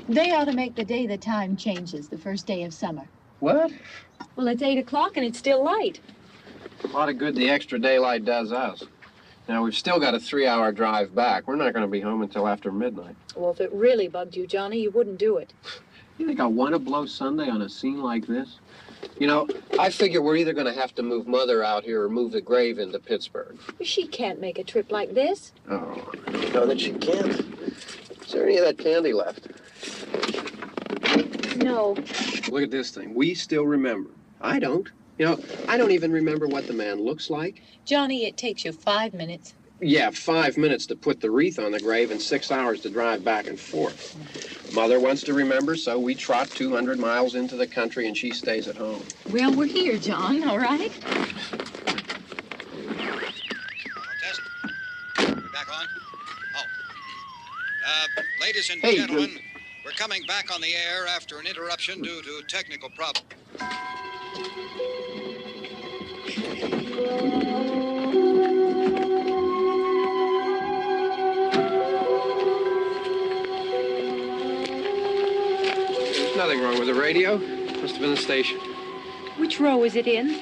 They ought to make the day the time changes, the first day of summer. What? Well, it's 8 o'clock and it's still light. A lot of good the extra daylight does us. Now, we've still got a 3-hour drive back. We're not going to be home until after midnight. Well, if it really bugged you, Johnny, you wouldn't do it. You think I want to blow Sunday on a scene like this? You know, I figure we're either going to have to move Mother out here or move the grave into Pittsburgh. She can't make a trip like this. Oh, I don't know that she can't. Is there any of that candy left? No. Look at this thing. We still remember. I don't. You know, I don't even remember what the man looks like. Johnny, it takes you 5 minutes. Yeah, 5 minutes to put the wreath on the grave and 6 hours to drive back and forth. Mother wants to remember, so we trot 200 miles into the country and she stays at home. Well, we're here, John, all right? Test. We're back on? Oh. Ladies and gentlemen, we're coming back on the air after an interruption due to technical problem. There's nothing wrong with the radio. Must have been the station. Which row is it in?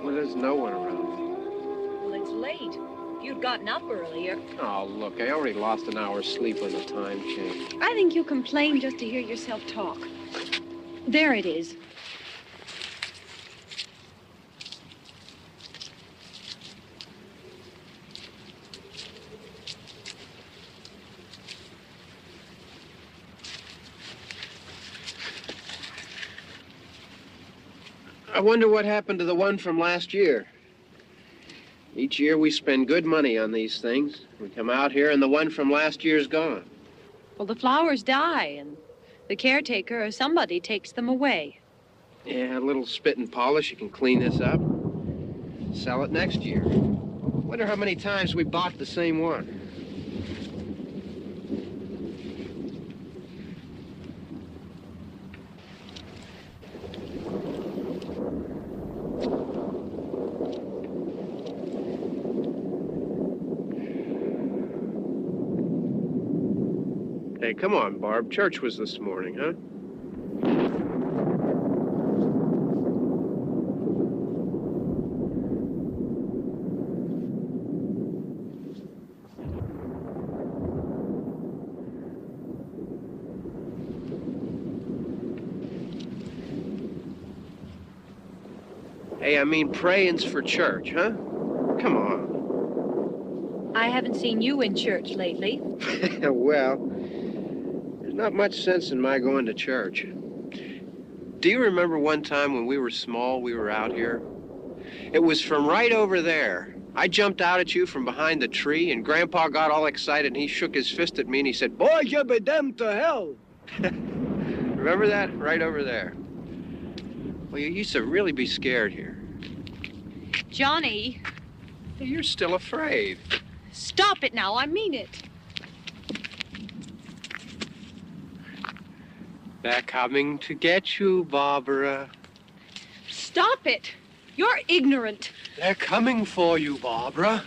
Well, there's no one around. Well, it's late. If you'd gotten up earlier. Oh, look, I already lost an hour's sleep when the time changed. I think you complain just to hear yourself talk. There it is. I wonder what happened to the one from last year. Each year we spend good money on these things. We come out here and the one from last year's gone. Well, the flowers die, and the caretaker or somebody takes them away. Yeah, a little spit and polish. You can clean this up. Sell it next year. Wonder how many times we bought the same one. Hey, come on, Barb. Church was this morning, huh? Hey, I mean, praying's for church, huh? Come on. I haven't seen you in church lately. Well, there's not much sense in my going to church. Do you remember one time when we were small, we were out here? It was from right over there. I jumped out at you from behind the tree, and Grandpa got all excited, and he shook his fist at me, and he said, "Boy, you be damned to hell." Remember that? Right over there. Well, you used to really be scared here. Johnny. You're still afraid. Stop it now. I mean it. They're coming to get you, Barbara. Stop it. You're ignorant. They're coming for you, Barbara.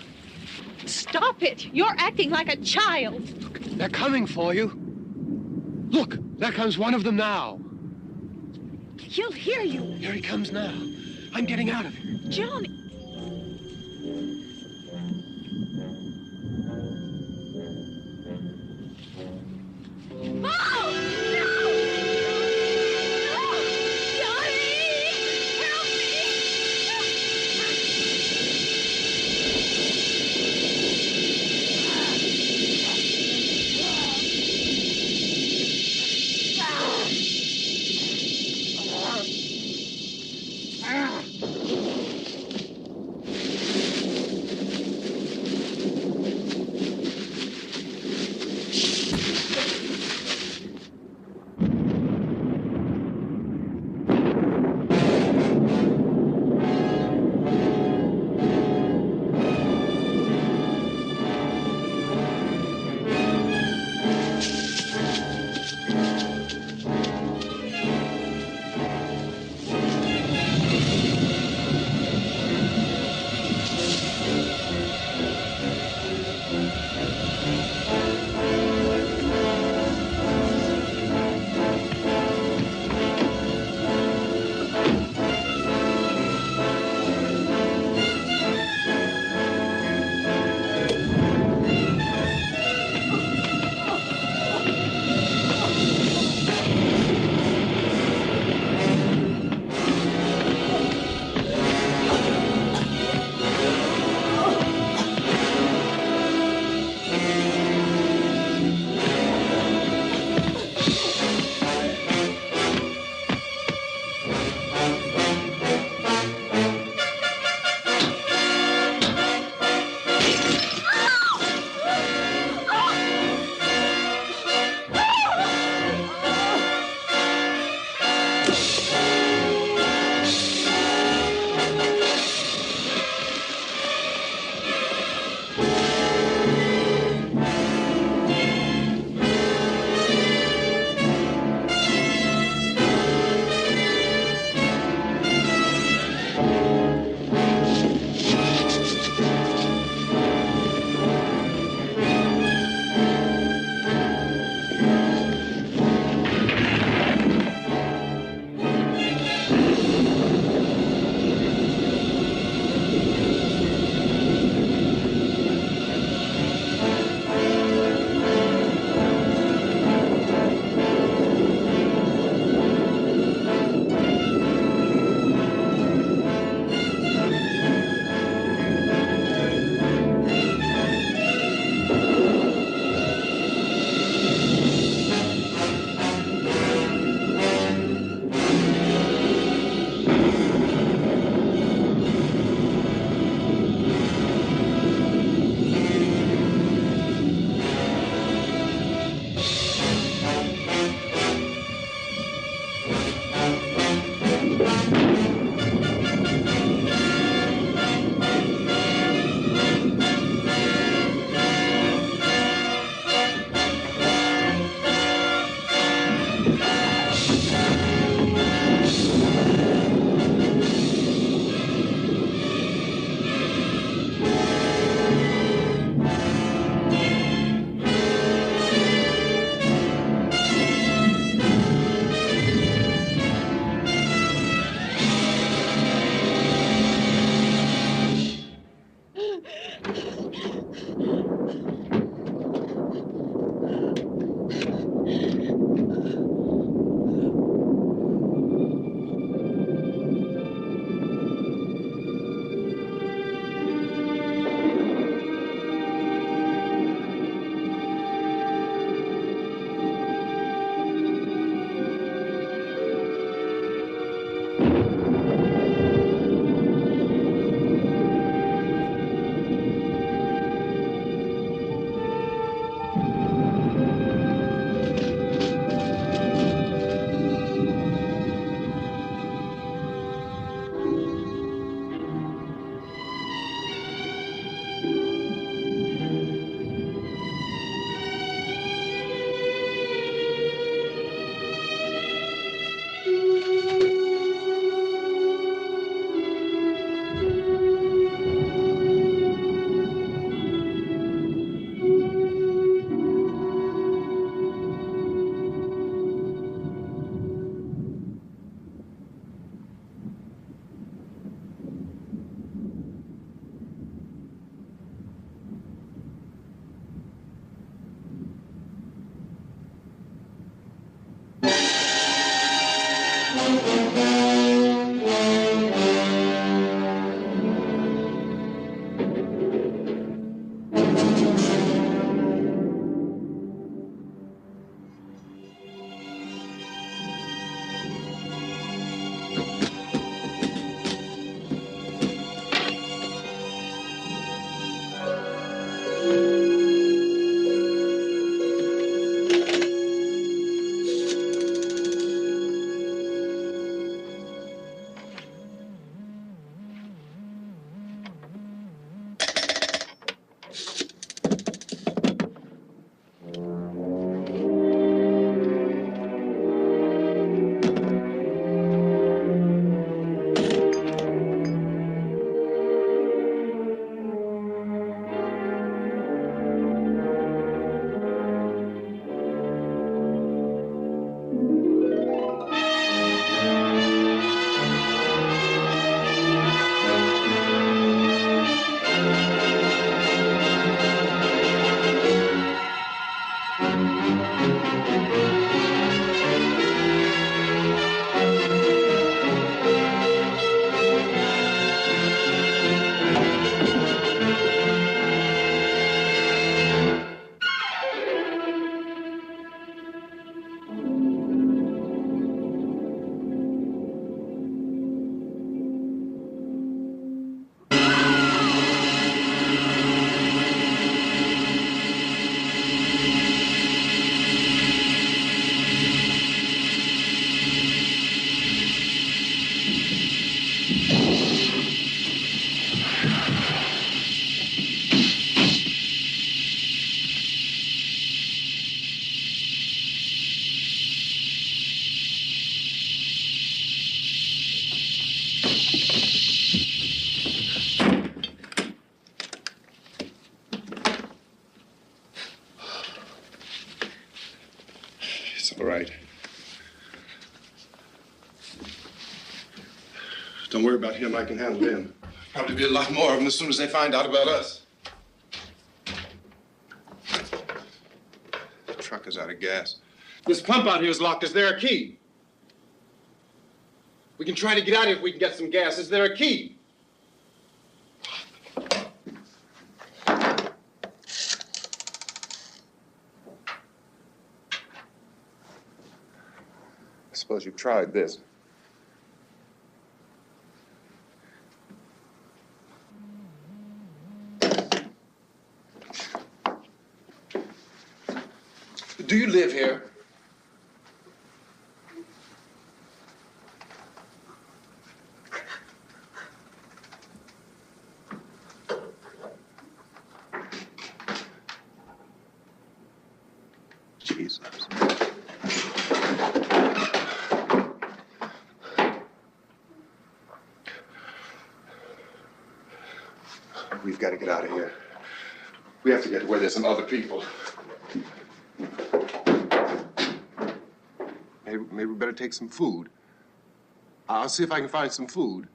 Stop it. You're acting like a child. They're coming for you. Look, there comes one of them now. He'll hear you. Here he comes now. I'm getting out of here. Johnny. All right. Don't worry about him. I can handle him. Probably be a lot more of them as soon as they find out about us. The truck is out of gas. This pump out here is locked. Is there a key? We can try to get out of here if we can get some gas. Is there a key? I suppose you've tried this. Do you live here? Jesus. We've got to get out of here. We have to get to where there's some other people. Maybe we better take some food. I'll see if I can find some food.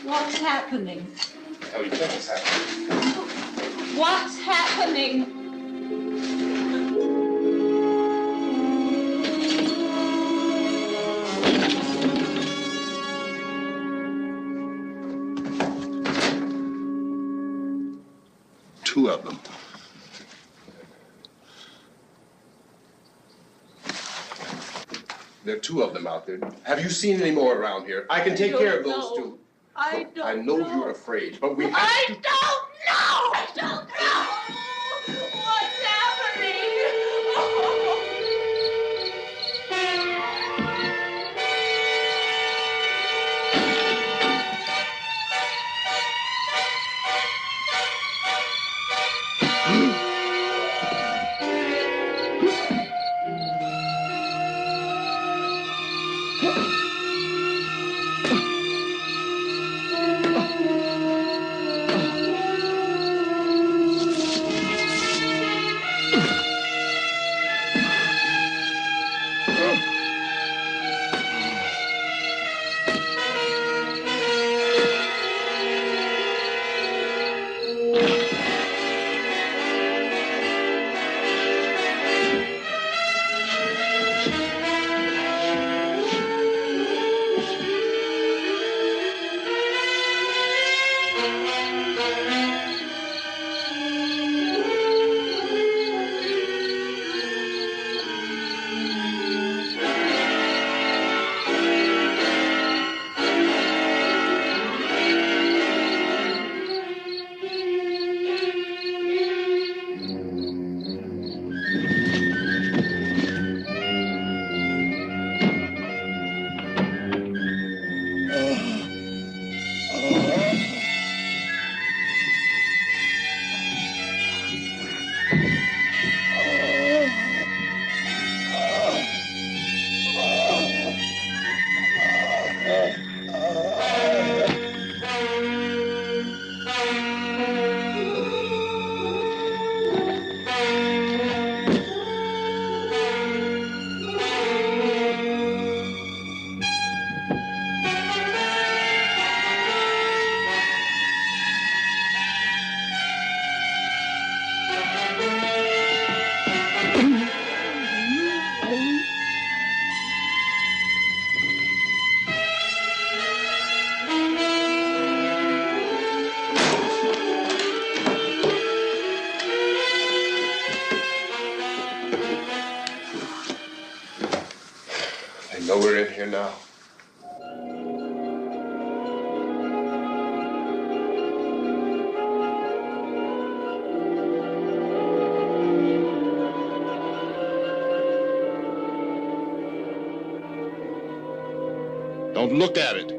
What's happening? Tell you what's happening. What's happening? Two of them. There are two of them out there. Have you seen any more around here? I can take care of those two. I don't I know you're afraid, but we have to... I don't know! I don't know! What's happening? here now. Don't look at it.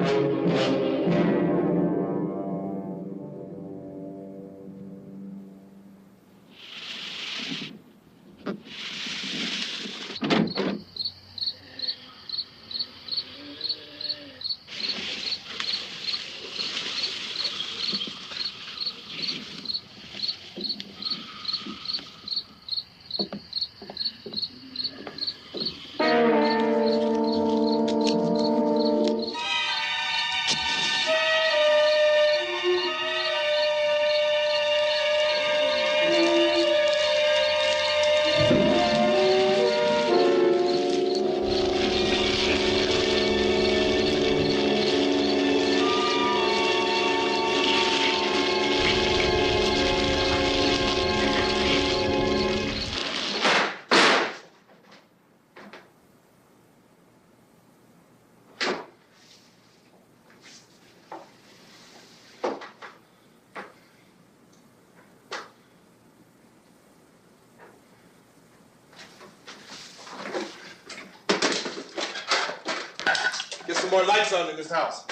Get some more lights on in this house.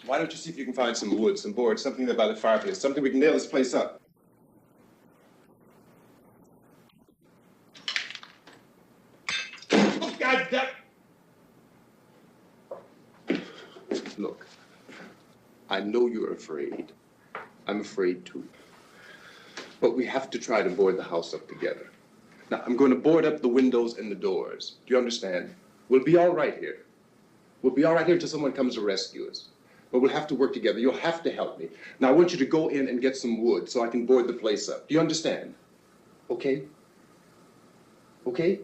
Why don't you see if you can find some wood, some boards, something there by the fireplace, something we can nail this place up. Oh, God damn! Look, I know you're afraid. I'm afraid too. But we have to try to board the house up together. Now, I'm going to board up the windows and the doors. Do you understand? We'll be all right here. We'll be all right here until someone comes to rescue us. But we'll have to work together. You'll have to help me. Now, I want you to go in and get some wood so I can board the place up. Do you understand? Okay? Okay?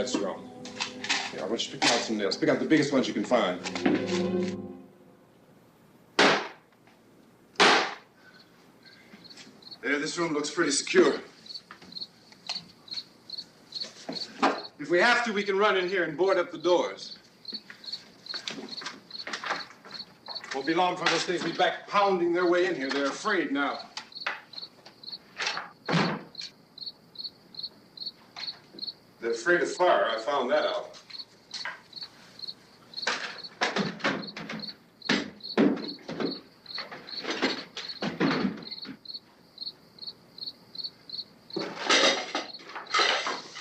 that strong. Here, I want you to pick out some nails. Pick out the biggest ones you can find. There, this room looks pretty secure. If we have to, we can run in here and board up the doors. Won't be long for those things to be back pounding their way in here. They're afraid now. They're afraid of fire. I found that out.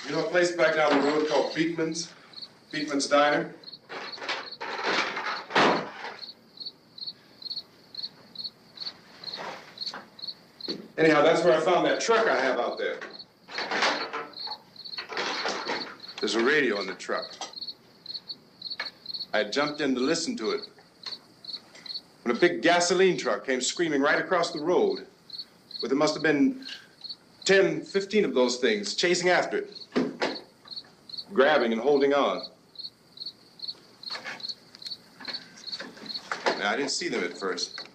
You know a place back down the road called Beekman's? Beekman's Diner? Anyhow, that's where I found that truck I have out there. There's a radio in the truck. I had jumped in to listen to it when a big gasoline truck came screaming right across the road with there must have been 10, 15 of those things chasing after it, grabbing and holding on. Now, I didn't see them at first.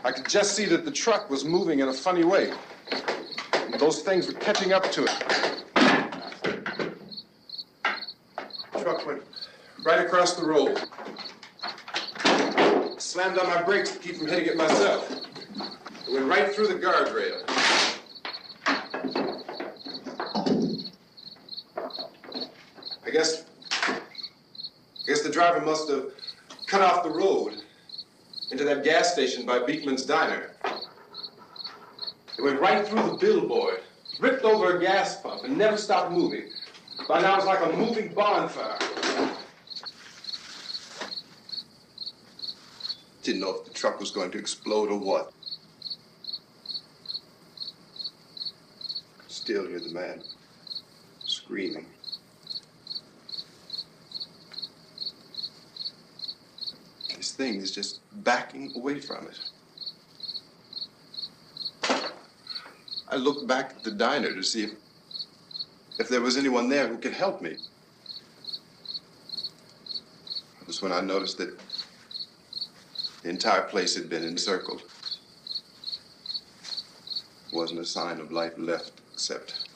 I could just see that the truck was moving in a funny way. And those things were catching up to it. The truck went right across the road. Slammed on my brakes to keep from hitting it myself. It went right through the guardrail. I guess the driver must have cut off the road into that gas station by Beekman's Diner. It went right through the billboard, ripped over a gas pump, and never stopped moving. By now, it's like a moving bonfire. Didn't know if the truck was going to explode or what. Still hear the man screaming. This thing is just backing away from it. I looked back at the diner to see if there was anyone there who could help me. It was when I noticed that the entire place had been encircled. There wasn't a sign of life left except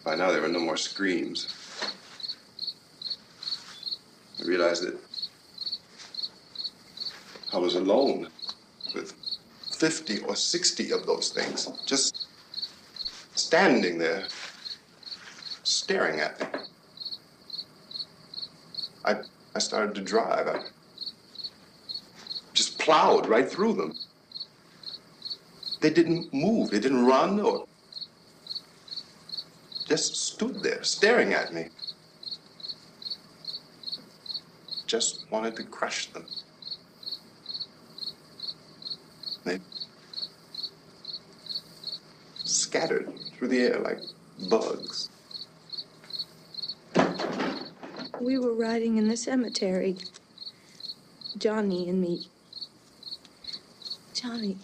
by now there were no more screams. I realized that I was alone with 50 or 60 of those things, just standing there, staring at me. I started to drive. I just plowed right through them. They didn't move. They didn't run or just stood there, staring at me. Just wanted to crush them. They scattered through the air like bugs. We were riding in the cemetery, Johnny and me. Johnny.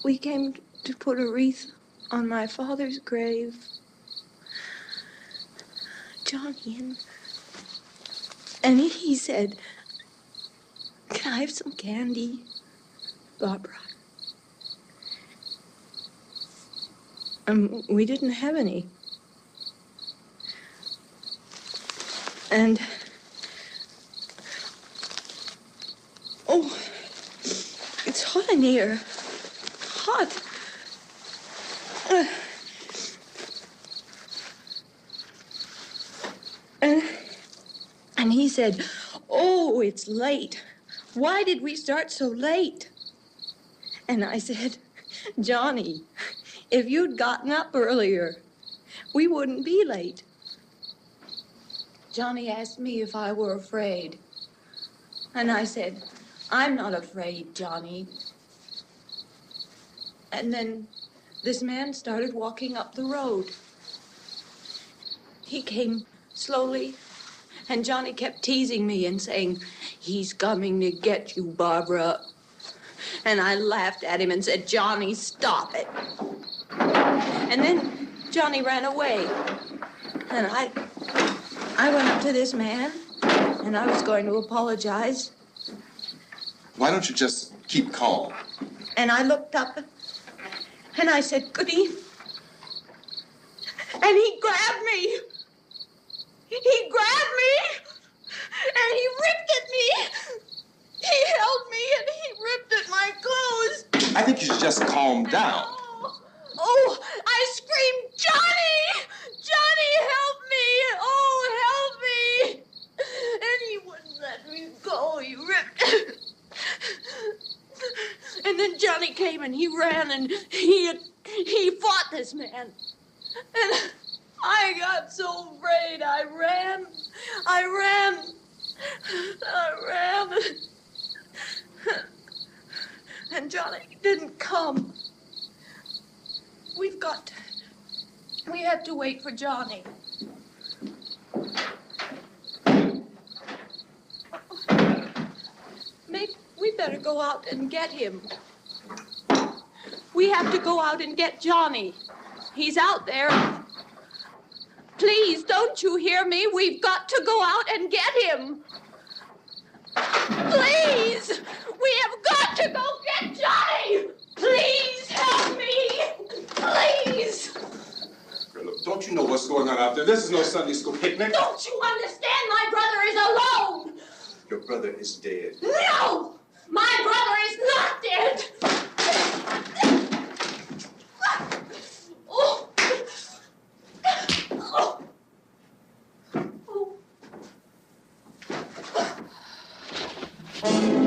We came to put a wreath on my father's grave. Johnny, and he said, "Can I have some candy, Barbara?" We didn't have any. And, oh, it's hot in here. Hot. And he said, "Oh, it's late. Why did we start so late?" And I said, "Johnny, if you'd gotten up earlier, we wouldn't be late." Johnny asked me if I were afraid. And I said, "I'm not afraid, Johnny." And then this man started walking up the road. He came slowly, and Johnny kept teasing me and saying, "He's coming to get you, Barbara." And I laughed at him and said, "Johnny, stop it." And then Johnny ran away. And I went up to this man, and I was going to apologize. Why don't you just keep calm? And I looked up, and I said, "Good evening." And he grabbed me. He grabbed me, and he ripped at me. He held me, and he ripped at my clothes. I think you should just calm down. Oh, I screamed, "Johnny! Johnny, help me! Oh, help me!" And he wouldn't let me go. He ripped. And then Johnny came and he ran and he fought this man. And I got so afraid. I ran. And Johnny didn't come. We have to wait for Johnny. Maybe we better go out and get him. We have to go out and get Johnny. He's out there. Please, don't you hear me? We've got to go out and get him. Please! We have got to go get Johnny! Please help me! Please! Look, don't you know what's going on out there? This is no Sunday school picnic. Don't you understand? My brother is alone! Your brother is dead. No! My brother is not dead! Oh. Oh. Oh.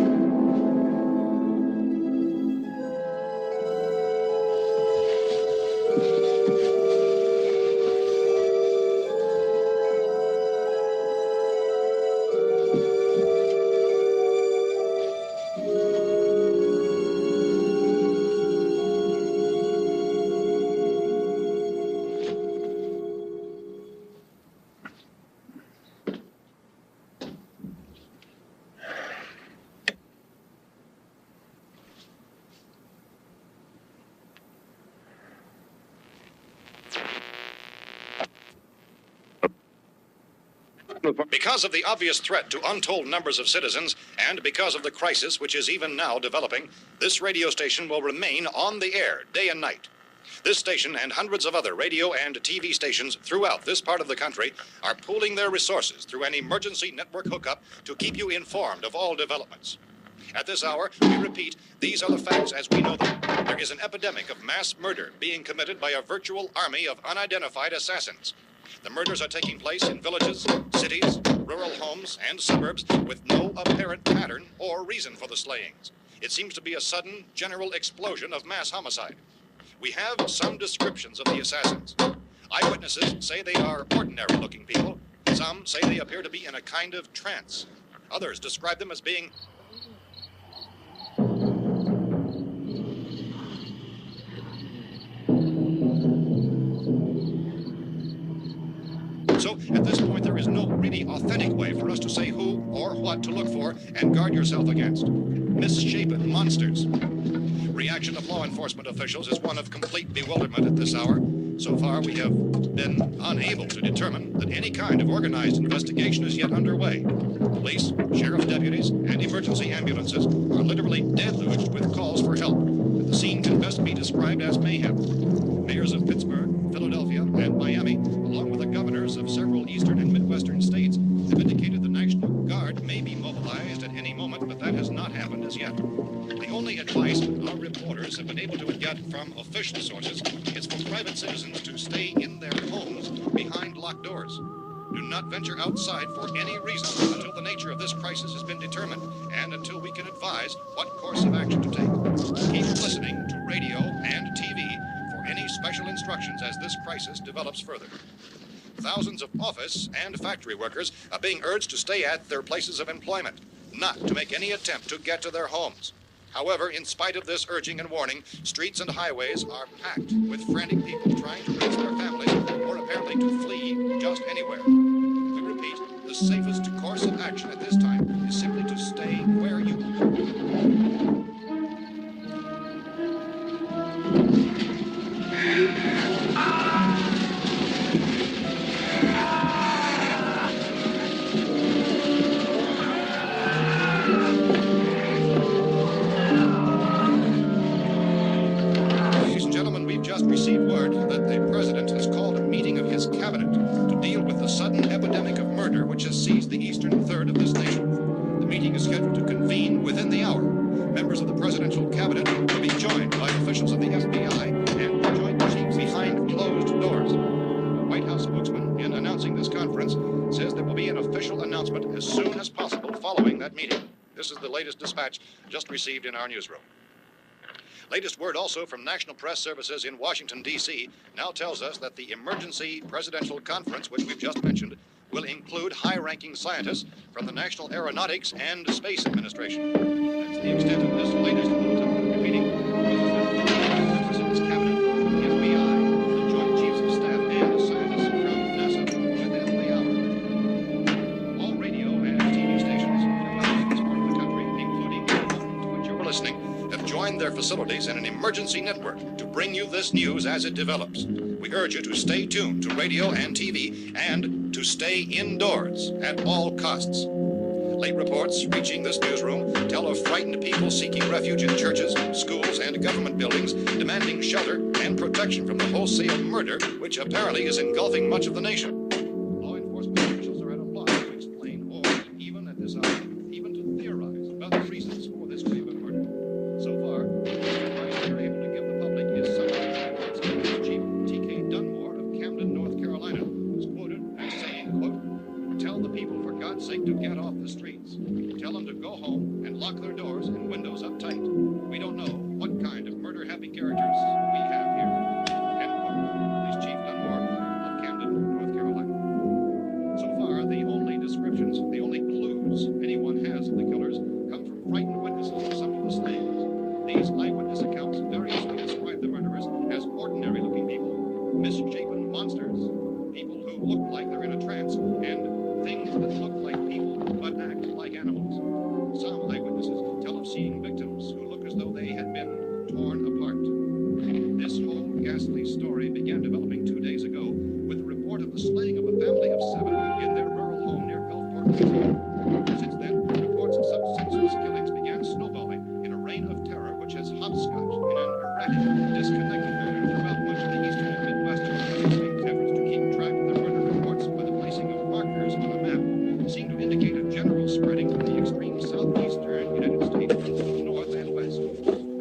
Because of the obvious threat to untold numbers of citizens, and because of the crisis which is even now developing, this radio station will remain on the air day and night. This station and hundreds of other radio and TV stations throughout this part of the country are pooling their resources through an emergency network hookup to keep you informed of all developments. At this hour, we repeat, these are the facts as we know them. There is an epidemic of mass murder being committed by a virtual army of unidentified assassins. The murders are taking place in villages, cities, rural homes, and suburbs with no apparent pattern or reason for the slayings. It seems to be a sudden, general explosion of mass homicide. We have some descriptions of the assassins. Eyewitnesses say they are ordinary-looking people. Some say they appear to be in a kind of trance. Others describe them as being So, at this point, there is no really authentic way for us to say who or what to look for and guard yourself against. Misshapen monsters. Reaction of law enforcement officials is one of complete bewilderment at this hour. So far, we have been unable to determine that any kind of organized investigation is yet underway. Police, sheriff's deputies, and emergency ambulances are literally deluged with calls for help. And the scene can best be described as mayhem. Mayors of Pittsburgh, Philadelphia, and Miami, along with the governors of several eastern and midwestern states, have indicated the National Guard may be mobilized at any moment, but that has not happened as yet. The only advice our reporters have been able to get from official sources is for private citizens to stay in their homes behind locked doors. Do not venture outside for any reason until the nature of this crisis has been determined and until we can advise what course of action to take. Keep listening to radio and TV for any special instructions as this crisis develops further. Thousands of office and factory workers are being urged to stay at their places of employment, not to make any attempt to get to their homes. However, in spite of this urging and warning, streets and highways are packed with frantic people trying to reach their families or apparently to flee just anywhere. We repeat, the safest course of action at this time is simply to murder which has seized the eastern third of this nation. The meeting is scheduled to convene within the hour. Members of the presidential cabinet will be joined by officials of the FBI and joint chiefs behind closed doors. The White House spokesman, in announcing this conference, says there will be an official announcement as soon as possible following that meeting. This is the latest dispatch just received in our newsroom. Latest word also from National Press Services in Washington, D.C. now tells us that the emergency presidential conference, which we've just mentioned, will include high-ranking scientists from the National Aeronautics and Space Administration. That's the extent of this latest bulletin. Repeating, the President's Cabinet, the FBI, the Joint Chiefs of Staff, and scientists from NASA within the hour. All radio and TV stations throughout this part of the country, including to which you were listening, have joined their facilities in an emergency network to bring you this news as it develops. We urge you to stay tuned to radio and TV and to stay indoors at all costs. Late reports reaching this newsroom tell of frightened people seeking refuge in churches, schools, and government buildings, demanding shelter and protection from the wholesale murder which apparently is engulfing much of the nation. Law enforcement officials are at a loss to explain or, even at this hour, even to theorize about the reasons for this wave of murder. So far, the advice they're able to give the public is something Chief T.K. Dunmore of Camden, North Carolina, who's quoted as saying, quote, "Tell the people, for God's sake, to get off the streets. Tell them to go home and lock their doors and windows up tight. We don't know what kind of murder-happy characters we have here." End quote. This Chief Dunmore of Camden, North Carolina. So far, the only descriptions, the only clues anyone has of the killers come from frightened witnesses of some of the slayings. These eyewitness accounts variously describe the murderers as ordinary-looking people, misshapen monsters, people who look like they're in a trance, and things that look like people but act like animals. Some eyewitnesses tell of seeing victims who look as though they had been torn apart. This whole ghastly story began developing 2 days ago with the report of the slaying of a family of 7 in their rural home near Gulfport, Louisiana. Since then, reports of such senseless killings began snowballing in a reign of terror which has hopscotched in an erratic, disconnected manner throughout much of the eastern and midwestern United States. Efforts to keep track of the murder reports by the placing of markers on a map seem to indicate a general spreading from the extreme southeastern United States to the north and west.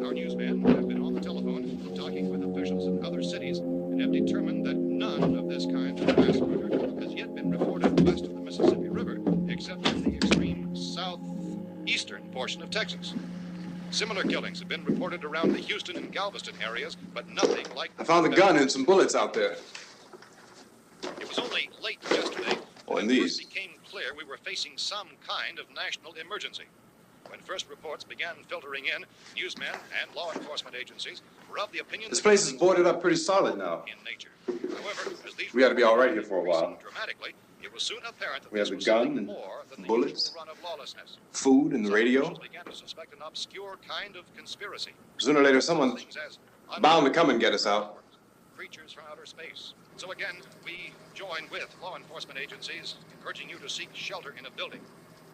Our newsmen have been on the telephone talking with officials in other cities and have determined that none of this kind of mass murder has yet been reported west of the Mississippi River, except in the extreme southeastern portion of Texas. Similar killings have been reported around the Houston and Galveston areas, but nothing like... I found a gun and some bullets out there. It was only late yesterday and it these. first became clear we were facing some kind of national emergency. When first reports began filtering in, newsmen and law enforcement agencies were of the opinion This that place is boarded up pretty solid now. in nature. However, as these We ought to be all right here for a while. dramatically, it was soon apparent that We have this the was gun something and more than the bullets, usual run of lawlessness. food and the Some radio. officials began to suspect an obscure kind of conspiracy. Sooner or later, someone's Things as bound to come and get us out. creatures from outer space. So again, we join with law enforcement agencies, urging you to seek shelter in a building.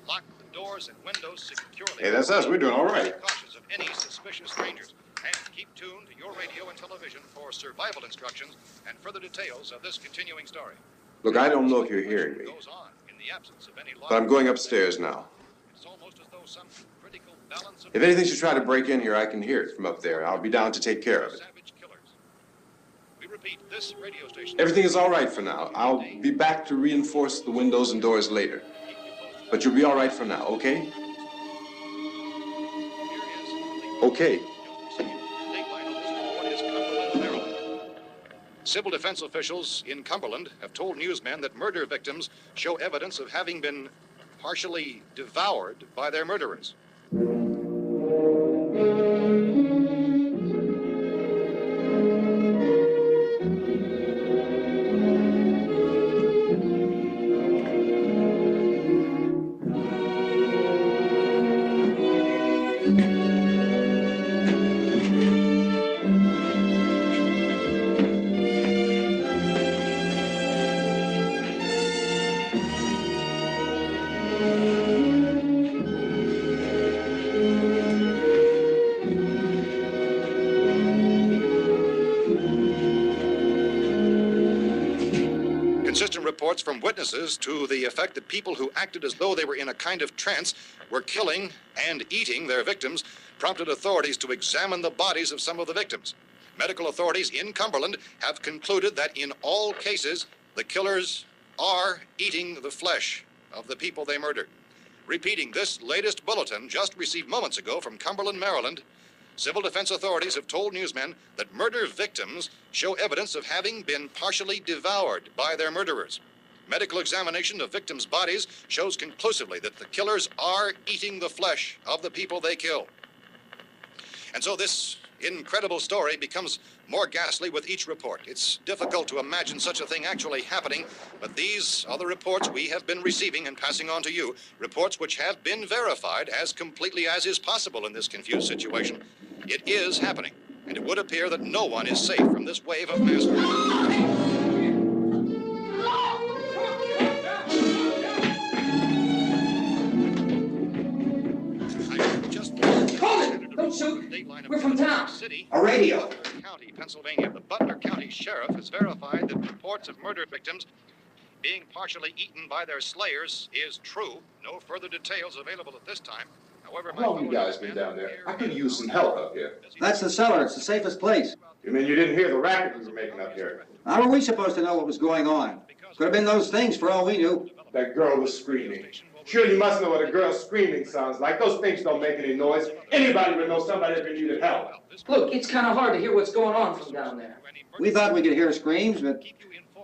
Lock the doors and windows securely. Hey, that's us. We're doing all right. Be cautious of any suspicious strangers. And keep tuned to your radio and television for survival instructions and further details of this continuing story. Look, I don't know if you're hearing me, Goes on in the absence of any but I'm going upstairs now. It's almost as though some critical balance of If anything should try to break in here, I can hear it from up there. I'll be down to take care of it. savage killers. We repeat, this radio station. Everything is all right for now. I'll be back to reinforce the windows and doors later. But you'll be all right for now, okay? Okay. Civil defense officials in Cumberland have told newsmen that murder victims show evidence of having been partially devoured by their murderers. Consistent reports from witnesses to the effect that people who acted as though they were in a kind of trance were killing and eating their victims prompted authorities to examine the bodies of some of the victims. Medical authorities in Cumberland have concluded that in all cases, the killers are eating the flesh of the people they murdered. Repeating this latest bulletin just received moments ago from Cumberland, Maryland, civil defense authorities have told newsmen that murder victims show evidence of having been partially devoured by their murderers. Medical examination of victims' bodies shows conclusively that the killers are eating the flesh of the people they kill. And so this incredible story becomes more ghastly with each report. It's difficult to imagine such a thing actually happening, but these are the reports we have been receiving and passing on to you, reports which have been verified as completely as is possible in this confused situation. It is happening, and it would appear that no one is safe from this wave of mass murder. Don't shoot. We're from town. A radio. County, Pennsylvania. The Butler County Sheriff has verified that reports of murder victims being partially eaten by their slayers is true. No further details available at this time. However, how long you guys been down there? I could use some help up here. That's the cellar. It's the safest place. You mean you didn't hear the racket we were making up here? How were we supposed to know what was going on? Could have been those things for all we knew. That girl was screaming. Sure, you must know what a girl screaming sounds like. Those things don't make any noise. Anybody would know somebody if they needed help. Look, it's kind of hard to hear what's going on from down there. We thought we could hear screams, but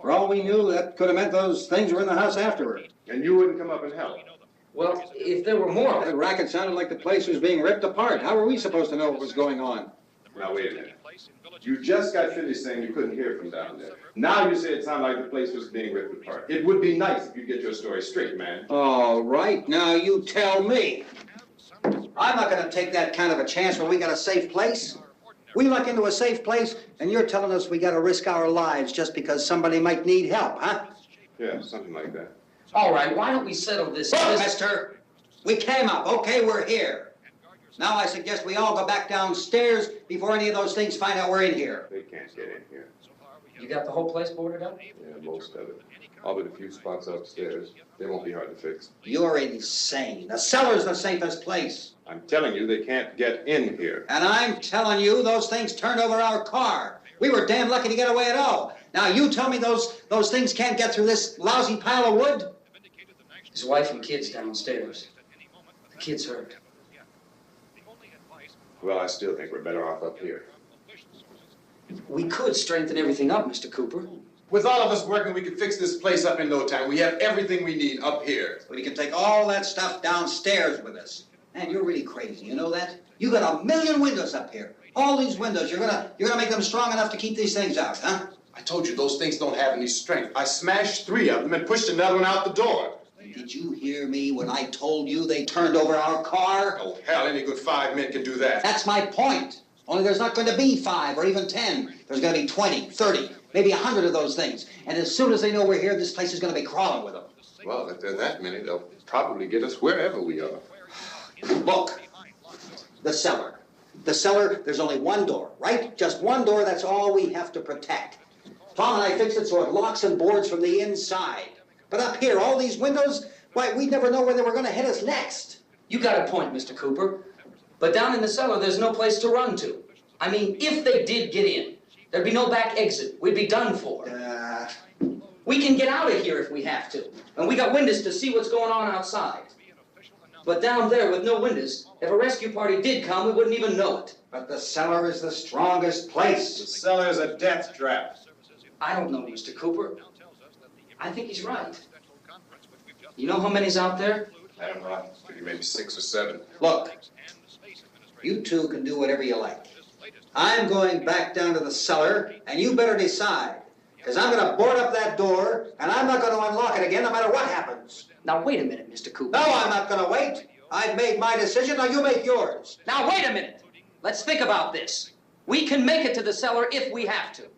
for all we knew, that could have meant those things were in the house afterward. And you wouldn't come up and help? Well, if there were more of The them. racket sounded like the place was being ripped apart. How were we supposed to know what was going on? Now, wait a minute. You just got finished saying you couldn't hear from down there. Now you say it sounded like the place was being ripped apart. It would be nice if you get your story straight, man. All right, now you tell me. I'm not going to take that kind of a chance when we got a safe place. We luck into a safe place, and you're telling us we got to risk our lives just because somebody might need help, huh? Yeah, something like that. All right, why don't we settle this? Look, mister, we came up. Okay, we're here. Now I suggest we all go back downstairs before any of those things find out we're in here. They can't get in here. You got the whole place boarded up? Yeah, most of it. All but a few spots upstairs. They won't be hard to fix. You're insane. The cellar's the safest place. I'm telling you, they can't get in here. And I'm telling you, those things turned over our car. We were damn lucky to get away at all. Now you tell me those things can't get through this lousy pile of wood? His wife and kids downstairs. The kid's hurt. Well, I still think we're better off up here. We could strengthen everything up, Mr. Cooper. With all of us working, we could fix this place up in no time. We have everything we need up here. We can take all that stuff downstairs with us. Man, you're really crazy, you know that? You got 1,000,000 windows up here. All these windows, you're gonna make them strong enough to keep these things out, huh? I told you those things don't have any strength. I smashed 3 of them and pushed another one out the door. Did you hear me when I told you they turned over our car? Oh, hell, any good 5 men can do that. That's my point. Only there's not going to be 5 or even 10. There's going to be 20, 30, maybe 100 of those things. And as soon as they know we're here, this place is going to be crawling with them. Well, if there are that many, they'll probably get us wherever we are. Look, the cellar. The cellar, there's only one door, right? Just one door, that's all we have to protect. Tom and I fixed it so it locks and boards from the inside. But up here, all these windows, why, we'd never know where they were going to hit us next. You got a point, Mr. Cooper. But down in the cellar, there's no place to run to. I mean, if they did get in, there'd be no back exit. We'd be done for. We can get out of here if we have to. And we got windows to see what's going on outside. But down there with no windows, if a rescue party did come, we wouldn't even know it. But the cellar is the strongest place. The cellar is a death trap. I don't know, Mr. Cooper. I think he's right. You know how many's out there? I don't know. Maybe 6 or 7. Look, you two can do whatever you like. I'm going back down to the cellar, and you better decide. Because I'm going to board up that door, and I'm not going to unlock it again no matter what happens. Now, wait a minute, Mr. Cooper. No, I'm not going to wait. I've made my decision, now you make yours. Now, wait a minute. Let's think about this. We can make it to the cellar if we have to.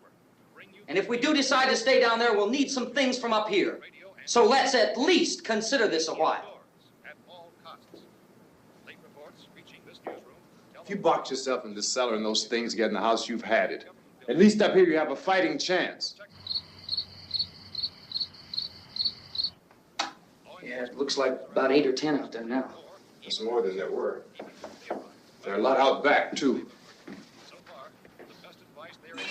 And if we do decide to stay down there, we'll need some things from up here. So let's at least consider this a while. If you box yourself in this cellar and those things get in the house, you've had it. At least up here you have a fighting chance. Yeah, it looks like about 8 or 10 out there now. There's more than there were. There are a lot out back, too. So far, the best advice there is...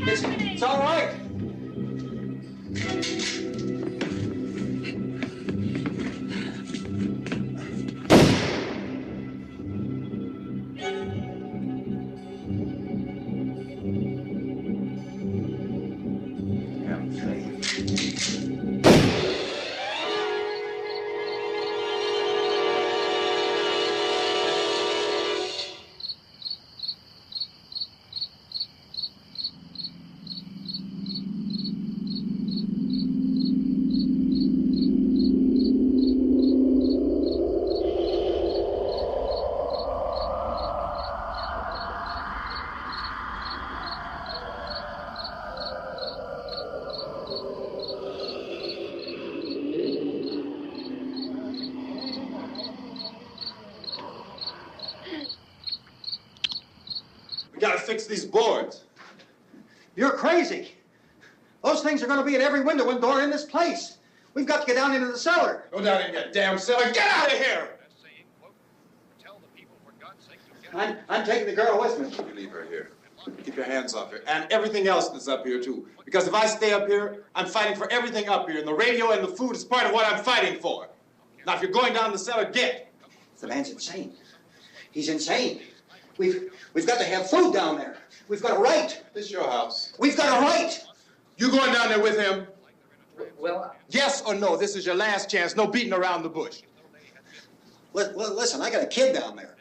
It's all right. We gotta fix these boards. You're crazy. Those things are going to be at every window and door in this place. We've got to get down into the cellar. Go down in your damn cellar. Get out of here! I'm taking the girl with me. You leave her here. Keep your hands off her. And everything else that's up here, too. Because if I stay up here, I'm fighting for everything up here. And the radio and the food is part of what I'm fighting for. Now, if you're going down the cellar, get. The man's insane. He's insane. We've got to have food down there. We've got a right. This is your house. We've got a right. You going down there with him? Well, Yes or no? This is your last chance. No beating around the bush. Listen, I got a kid down there.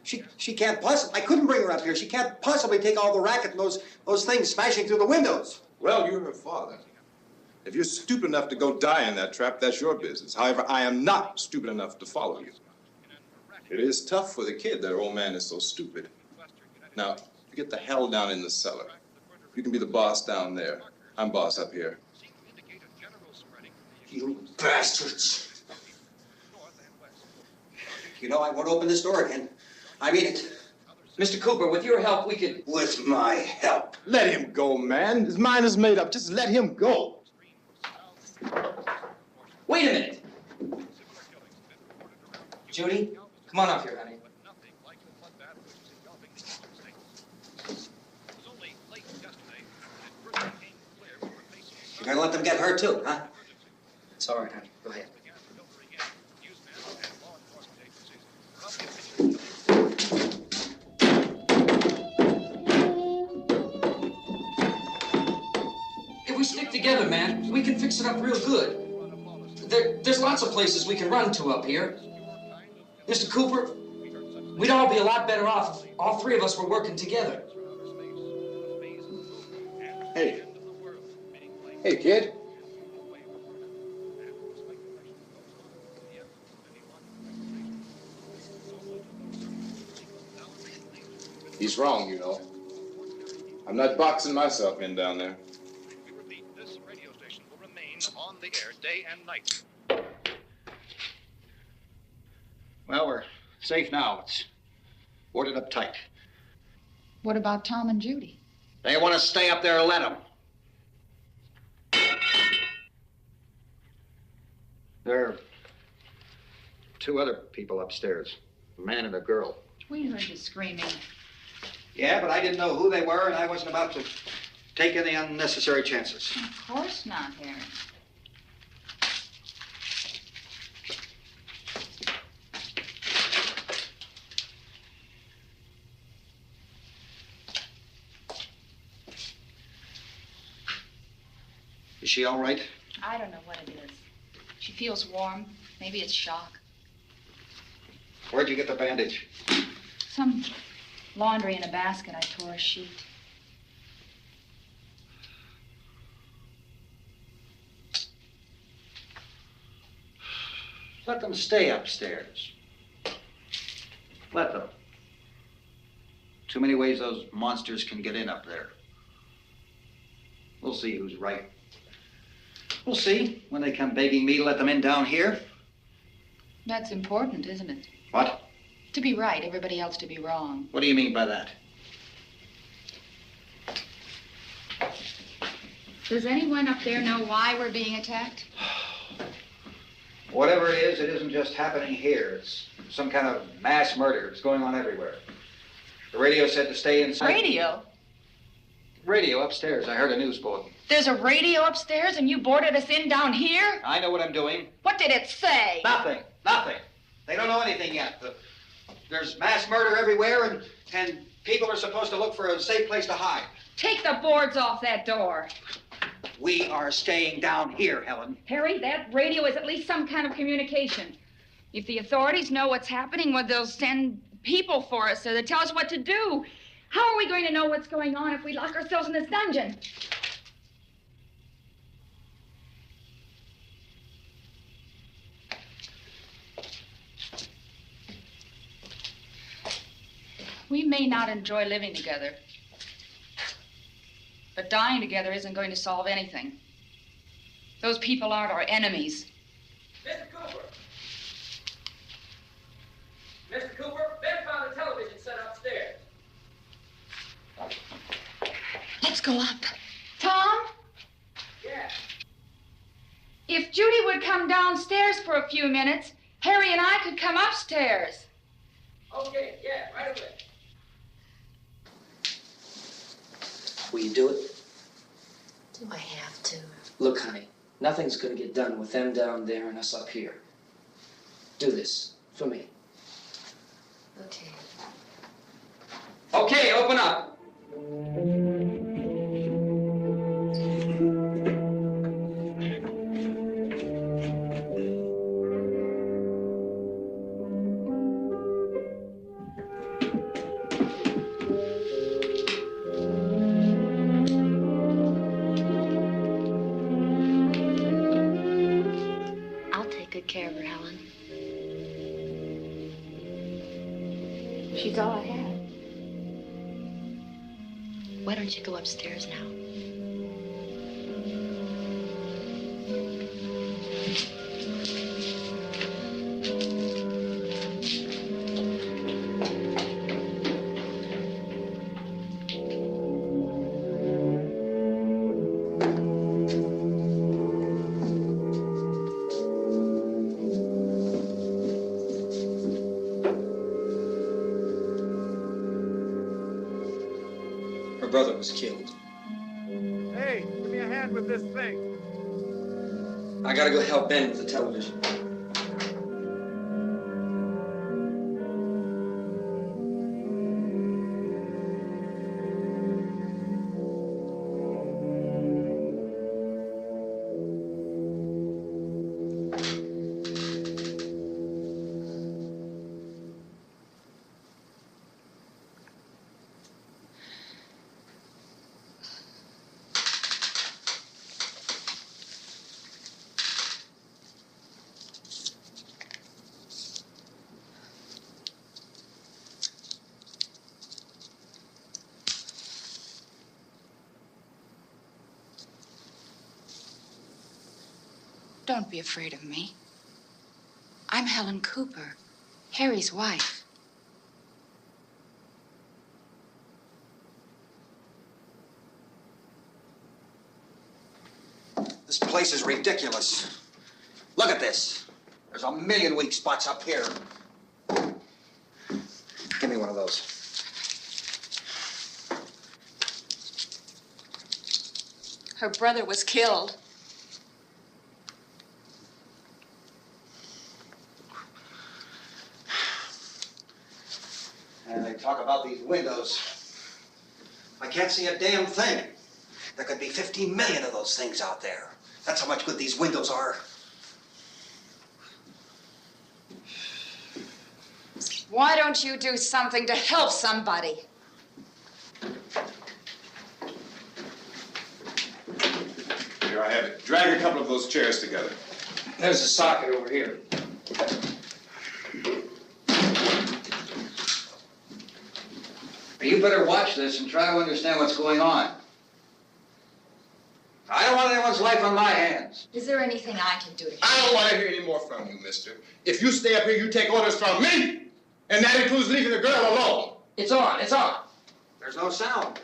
She can't possibly, I couldn't bring her up here. She can't possibly take all the racket and those things smashing through the windows. Well, you're her father. If you're stupid enough to go die in that trap, that's your business. However, I am not stupid enough to follow you. It is tough for the kid that old man is so stupid. Now, you get the hell down in the cellar. You can be the boss down there. I'm boss up here. You bastards. You know, I won't open this door again. I mean it. Mr. Cooper, with your help, we could... With my help. Let him go, man. His mind is made up. Just let him go. Wait a minute. Judy, come on up here, honey. You're gonna let them get hurt too, huh? It's all right, honey. Go ahead. If we stick together, man, we can fix it up real good. There's lots of places we can run to up here. Mr. Cooper, we'd all be a lot better off if all three of us were working together. Hey. Hey, kid. He's wrong, you know. I'm not boxing myself in down there. We repeat, this radio station will remain on the air day and night. Well, we're safe now. It's boarded up tight. What about Tom and Judy? They want to stay up there, let them. There are two other people upstairs, a man and a girl. We heard you screaming. Yeah, but I didn't know who they were, and I wasn't about to take any unnecessary chances. Of course not, Harry. Is she all right? I don't know what it is. She feels warm. Maybe it's shock. Where'd you get the bandage? Some laundry in a basket. I tore a sheet. Let them stay upstairs. Let them. Too many ways those monsters can get in up there. We'll see who's right. We'll see when they come begging me to let them in down here. That's important, isn't it? What? To be right, everybody else to be wrong. What do you mean by that? Does anyone up there know why we're being attacked? Whatever it isn't just happening here. It's some kind of mass murder. It's going on everywhere. The radio said to stay inside. Radio? Radio upstairs. I heard a news bulletin. There's a radio upstairs and you boarded us in down here? I know what I'm doing. What did it say? Nothing. Nothing. They don't know anything yet. There's mass murder everywhere, and people are supposed to look for a safe place to hide. Take the boards off that door. We are staying down here, Helen. Harry, that radio is at least some kind of communication. If the authorities know what's happening, well, they'll send people for us so they tell us what to do. How are we going to know what's going on if we lock ourselves in this dungeon? We may not enjoy living together, but dying together isn't going to solve anything. Those people aren't our enemies. Mr. Cooper! Mr. Cooper, Ben found a television set upstairs. Let's go up. Tom? Yeah. If Judy would come downstairs for a few minutes, Harry and I could come upstairs. Okay, yeah, right away. Will you do it? Do I have to? Look, honey, nothing's gonna get done with them down there and us up here. Do this for me. Okay. Okay, open up. I'll take good care of her, Helen. She's all I have. Why don't you go upstairs now? Her brother was killed. Hey, give me a hand with this thing. I gotta go help Ben with the television. Don't be afraid of me. I'm Helen Cooper, Harry's wife. This place is ridiculous. Look at this. There's a million weak spots up here. Give me one of those. Her brother was killed. And they talk about these windows. I can't see a damn thing. There could be 15 million of those things out there. That's how much good these windows are. Why don't you do something to help somebody? Here, I have it. Drag a couple of those chairs together. There's a socket over here. You better watch this and try to understand what's going on. I don't want anyone's life on my hands. Is there anything I can do to help? I don't want to hear any more from you, mister. If you stay up here, you take orders from me. And that includes leaving the girl alone. It's on, it's on. There's no sound.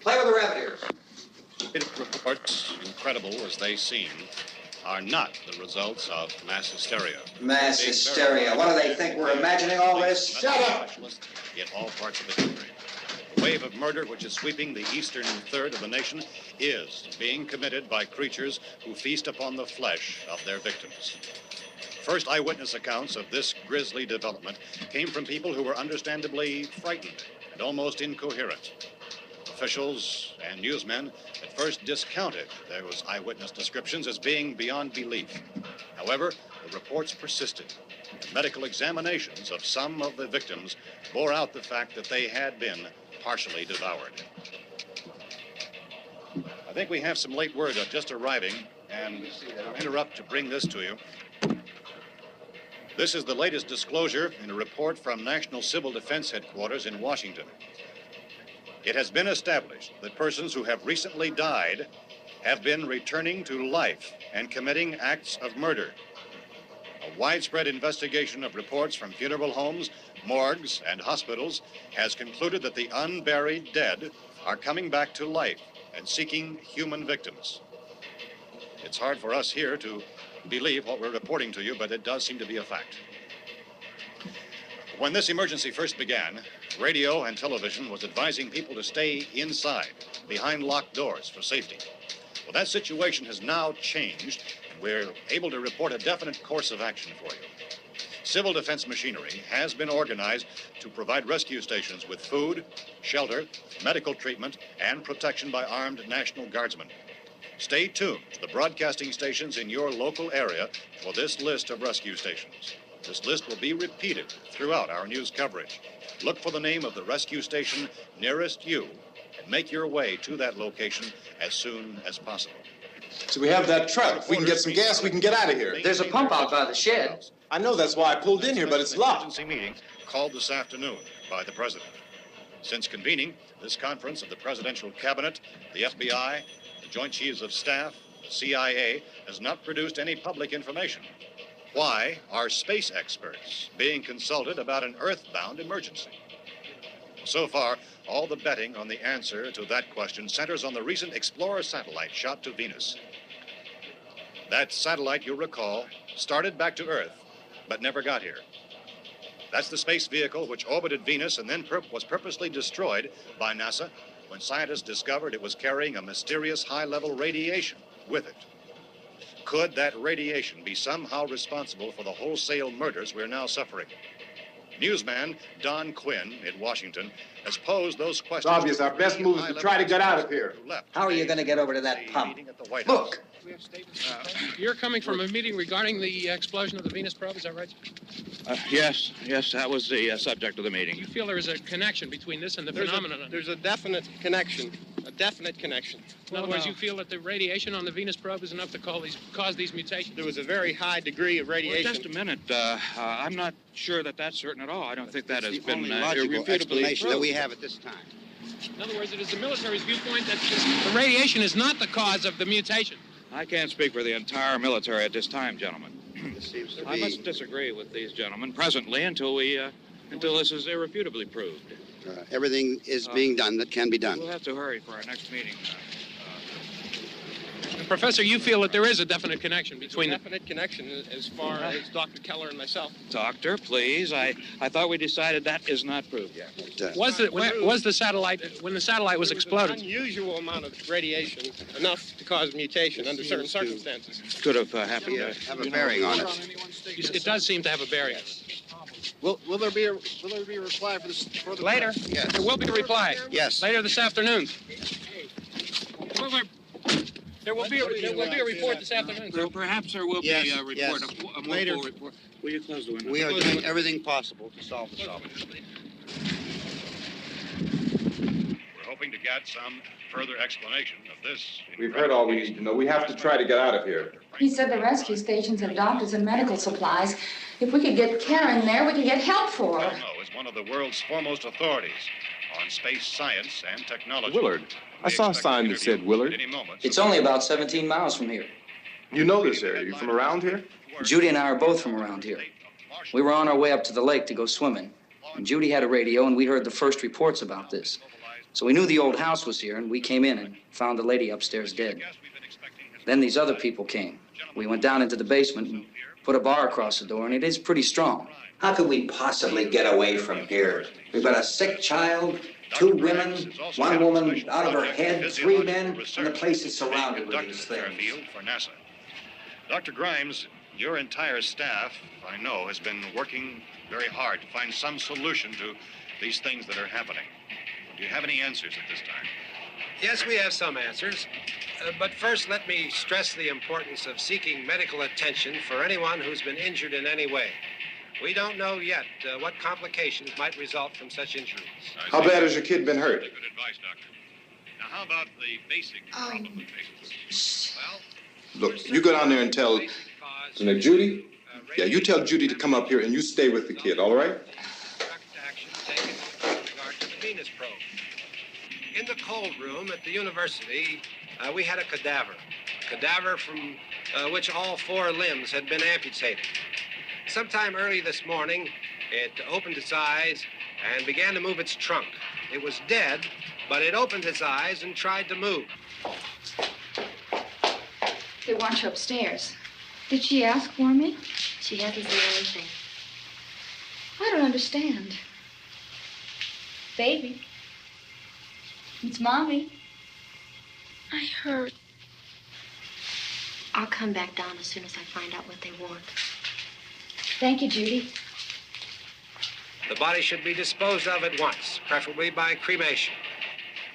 Play with the rabbit ears. Reports, incredible as they seem, are not the results of mass hysteria. Mass hysteria. What do they think? We're imagining all this? Shut up! In all parts of the country. The wave of murder which is sweeping the eastern third of the nation is being committed by creatures who feast upon the flesh of their victims. First eyewitness accounts of this grisly development came from people who were understandably frightened and almost incoherent. Officials and newsmen at first discounted those eyewitness descriptions as being beyond belief. However, the reports persisted. And medical examinations of some of the victims bore out the fact that they had been partially devoured. I think we have some late word just arriving, and I'll interrupt to bring this to you. This is the latest disclosure in a report from National Civil Defense Headquarters in Washington. It has been established that persons who have recently died have been returning to life and committing acts of murder. A widespread investigation of reports from funeral homes, morgues, and hospitals has concluded that the unburied dead are coming back to life and seeking human victims. It's hard for us here to believe what we're reporting to you, but it does seem to be a fact. When this emergency first began, radio and television was advising people to stay inside, behind locked doors for safety. Well, that situation has now changed, and we're able to report a definite course of action for you. Civil defense machinery has been organized to provide rescue stations with food, shelter, medical treatment, and protection by armed National Guardsmen. Stay tuned to the broadcasting stations in your local area for this list of rescue stations. This list will be repeated throughout our news coverage. Look for the name of the rescue station nearest you and make your way to that location as soon as possible. So we have that truck. If we can get some gas, we can get out of here. There's a pump out by the shed. I know, that's why I pulled in here, but it's locked. Emergency meeting called this afternoon by the president. Since convening this conference of the presidential cabinet, the FBI, the Joint Chiefs of Staff, the CIA has not produced any public information. Why are space experts being consulted about an earthbound emergency? So far, all the betting on the answer to that question centers on the recent Explorer satellite shot to Venus. That satellite, you'll recall, started back to Earth, but never got here. That's the space vehicle which orbited Venus and then was purposely destroyed by NASA when scientists discovered it was carrying a mysterious high-level radiation with it. Could that radiation be somehow responsible for the wholesale murders we're now suffering? Newsman Don Quinn in Washington has posed those questions. It's obvious our best move is to try to get out of here. How are you going to get over to that pump? Look! You're coming from a meeting regarding the explosion of the Venus probe, is that right? Yes, that was the subject of the meeting. You feel there is a connection between this and the phenomenon? There's a definite connection. In other words, you feel that the radiation on the Venus probe is enough to cause these mutations? There was a very high degree of radiation. Well, just a minute. I'm not sure that that's certain at all. I don't think that has been logical irrefutably explanation that proved. we have at this time. In other words, it is the military's viewpoint that the radiation is not the cause of the mutation. I can't speak for the entire military at this time, gentlemen. This seems to I be... must disagree with these gentlemen presently until this is irrefutably proved. everything is being done that can be done. We'll have to hurry for our next meeting. Professor, you feel that there is a definite connection between There's a definite connection as far as Dr. Keller and myself. Doctor, please. I thought we decided that is not proved yet. Was the satellite, when the satellite was exploded? An unusual amount of radiation, enough to cause mutation under certain circumstances. Could have happened. Have a bearing on it. It does seem to have a bearing. Will there be a reply for this further? Later? Yes. There will be a reply. Yes. Later this afternoon. There will be a report this afternoon. Well, perhaps there will be a report, yes. a more Later. full report. Will you close the window? We are doing everything possible to solve the problem. We're hoping to get some further explanation of this. We've heard all we need to know. We have to try to get out of here. He said the rescue stations have doctors and medical supplies. If we could get care in there, we could get help for her. Romero is one of the world's foremost authorities on space science and technology. Willard. I saw a sign that said Willard. It's only about 17 miles from here. You know this area. You from around here? Judy and I are both from around here. We were on our way up to the lake to go swimming, and Judy had a radio, and we heard the first reports about this. So we knew the old house was here, and we came in and found the lady upstairs dead. Then these other people came. We went down into the basement and put a bar across the door, and it is pretty strong. How could we possibly get away from here? We've got a sick child, 2 women, 1 woman out of her head, 3 men, and the place is surrounded with these things. For NASA. Dr. Grimes, your entire staff, I know, has been working very hard to find some solution to these things that are happening. Do you have any answers at this time? Yes, we have some answers. But first, let me stress the importance of seeking medical attention for anyone who's been injured in any way. We don't know yet what complications might result from such injuries. How bad has your kid been hurt? Good advice, Doctor. Now, how about the basic problem with patients? Well, Look, you go down there and tell... Now, Judy? Yeah, you tell Judy to come up here and you stay with the kid, all right? Action taken with regard to the Venus probe. In the cold room at the university, we had a cadaver from which all 4 limbs had been amputated. Sometime early this morning, it opened its eyes and began to move its trunk. It was dead, but it opened its eyes and tried to move. They want you upstairs. Did she ask for me? She hasn't seen anything. I don't understand. Baby. It's Mommy. I heard. I'll come back down as soon as I find out what they want. Thank you, Judy. The body should be disposed of at once, preferably by cremation.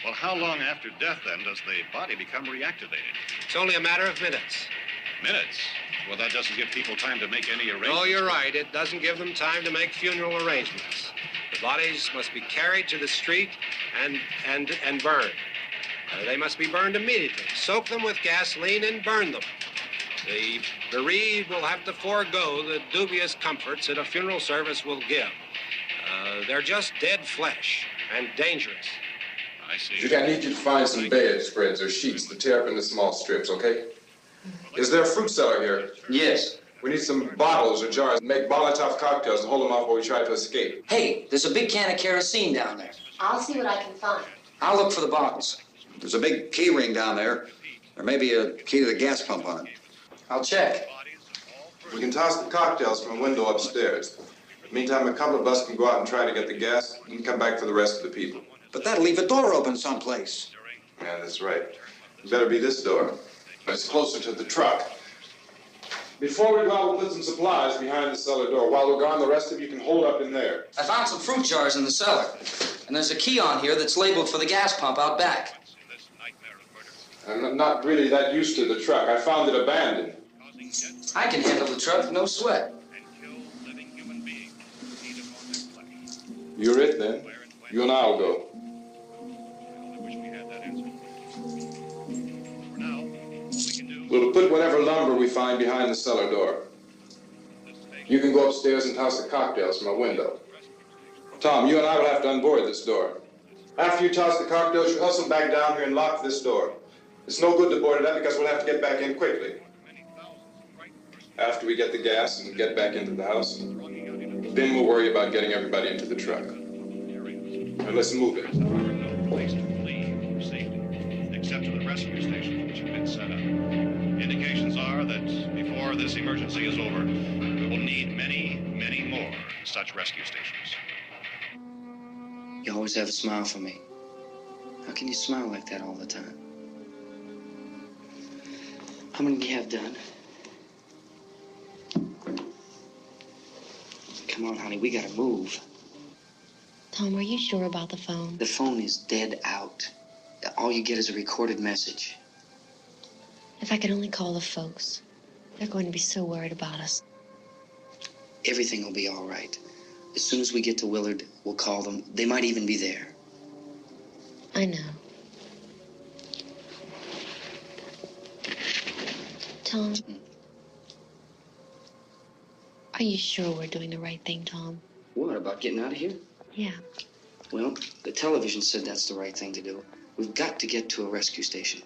Well, how long after death, then, does the body become reactivated? It's only a matter of minutes. Minutes? Well, that doesn't give people time to make any arrangements. No, you're right. It doesn't give them time to make funeral arrangements. The bodies must be carried to the street and burned. They must be burned immediately. Soak them with gasoline and burn them. The bereaved will have to forego the dubious comforts that a funeral service will give. They're just dead flesh and dangerous. I see. Judy, I need you to find some bedspreads or sheets to tear up into small strips, okay? Is there a fruit cellar here? Yes. We need some bottles or jars. Make Molotov cocktails and hold them off while we try to escape. Hey, there's a big can of kerosene down there. I'll see what I can find. I'll look for the bottles. There's a big key ring down there. There may be a key to the gas pump on it. I'll check. We can toss the cocktails from a window upstairs. Meantime, a couple of us can go out and try to get the gas and come back for the rest of the people. But that'll leave a door open someplace. Yeah, that's right. It better be this door. It's closer to the truck. Before we go out, we'll put some supplies behind the cellar door. While we're gone, the rest of you can hold up in there. I found some fruit jars in the cellar. And there's a key on here that's labeled for the gas pump out back. I'm not really that used to the truck. I found it abandoned. I can handle the truck, no sweat. You're it, then. You and I'll go. We'll put whatever lumber we find behind the cellar door. You can go upstairs and toss the cocktails from a window. Tom, you and I will have to unboard this door. After you toss the cocktails, you hustle back down here and lock this door. It's no good to board it up because we'll have to get back in quickly. After we get the gas and get back into the house, then we'll worry about getting everybody into the truck. Now let's move it. No place to flee for safety, except to the rescue stations which have been set up. Indications are that before this emergency is over, we will need many, many more such rescue stations. You always have a smile for me. How can you smile like that all the time? How many do you have done? Come on, honey, we gotta move. Tom, are you sure about the phone? The phone is dead out. All you get is a recorded message. If I could only call the folks. They're going to be so worried about us. Everything will be all right. As soon as we get to Willard, we'll call them. They might even be there. I know. Tom, are you sure we're doing the right thing, Tom? What, about getting out of here? Yeah. Well, the television said that's the right thing to do. We've got to get to a rescue station.